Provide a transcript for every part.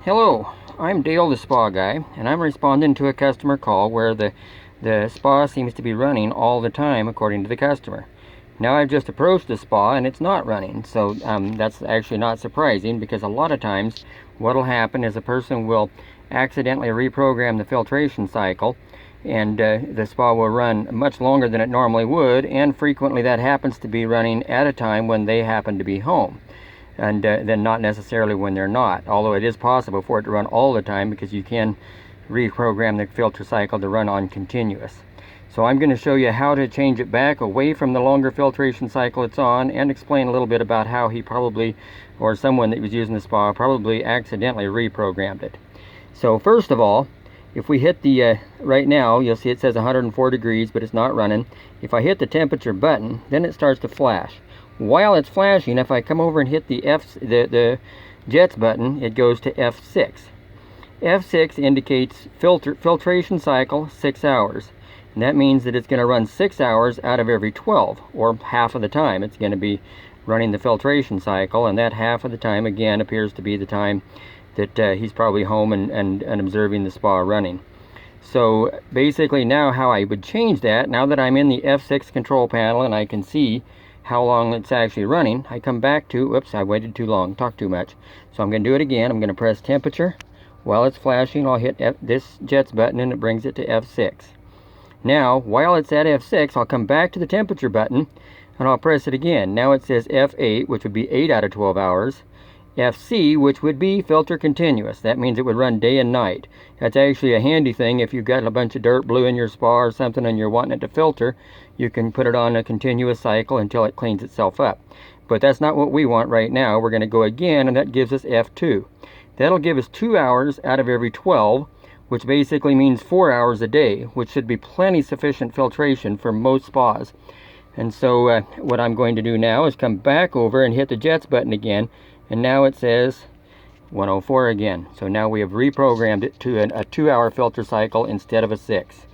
Hello, I'm Dale the spa guy, and I'm responding to a customer call where the spa seems to be running all the time according to the customer. Now I've just approached the spa and it's not running, so that's actually not surprising, because a lot of times what will happen is a person will accidentally reprogram the filtration cycle, and the spa will run much longer than it normally would, and frequently that happens to be running at a time when they happen to be home, and then not necessarily when they're not, although it is possible for it to run all the time because you can reprogram the filter cycle to run on continuous. So I'm going to show you how to change it back away from the longer filtration cycle it's on, and explain a little bit about how he probably, or someone that was using the spa, probably accidentally reprogrammed it. So first of all, if we hit the, right now you'll see it says 104 degrees, but it's not running. If I hit the temperature button, then it starts to flash. While it's flashing, if I come over and hit the jets button, it goes to F6. F6 indicates filtration cycle 6 hours. And that means that it's going to run 6 hours out of every 12, or half of the time it's going to be running the filtration cycle, and that half of the time again appears to be the time that he's probably home and observing the spa running. So basically now how I would change that, now that I'm in the F6 control panel and I can see how long it's actually running, I come back to, whoops, I waited too long, talked too much. So I'm going to do it again. I'm going to press temperature. While it's flashing, I'll hit this jets button and it brings it to F6. Now, while it's at F6, I'll come back to the temperature button and I'll press it again. Now it says F8, which would be 8 out of 12 hours. FC, which would be filter continuous. That means it would run day and night. That's actually a handy thing if you've got a bunch of dirt blue in your spa or something and you're wanting it to filter. You can put it on a continuous cycle until it cleans itself up. But that's not what we want right now. We're going to go again, and that gives us F2. That'll give us 2 hours out of every 12, which basically means 4 hours a day, which should be plenty sufficient filtration for most spas. And so what I'm going to do now is come back over and hit the jets button again, and now it says 104 again. So now we have reprogrammed it to a 2-hour filter cycle instead of a 6.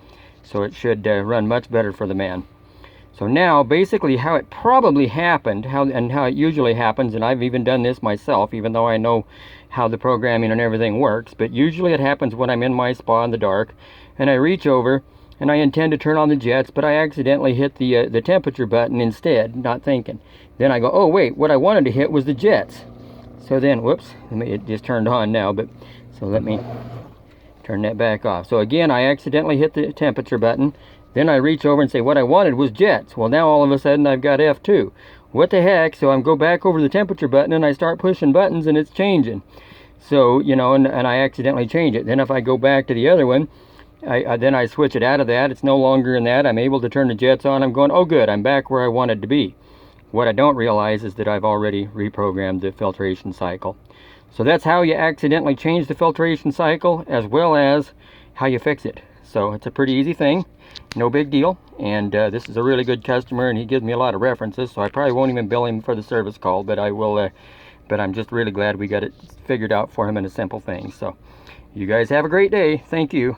So it should run much better for the man. So now basically how it probably happened, how it usually happens, and I've even done this myself, even though I know how the programming and everything works, but usually it happens when I'm in my spa in the dark and I reach over and I intend to turn on the jets, but I accidentally hit the temperature button instead, not thinking. Then I go, oh wait, what I wanted to hit was the jets. So then, whoops, it just turned on now, but so let me turn that back off. So again, I accidentally hit the temperature button. Then I reach over and say what I wanted was jets. Well, now all of a sudden I've got F2. What the heck? So I go back over the temperature button and I start pushing buttons and it's changing. So, you know, and I accidentally change it. Then if I go back to the other one, then I switch it out of that. It's no longer in that. I'm able to turn the jets on. I'm going, oh good, I'm back where I wanted to be. What I don't realize is that I've already reprogrammed the filtration cycle. So that's how you accidentally change the filtration cycle, as well as how you fix it. So it's a pretty easy thing, no big deal. And this is a really good customer, and he gives me a lot of references, so I probably won't even bill him for the service call, but I will. But I'm just really glad we got it figured out for him in a simple thing. So you guys have a great day. Thank you.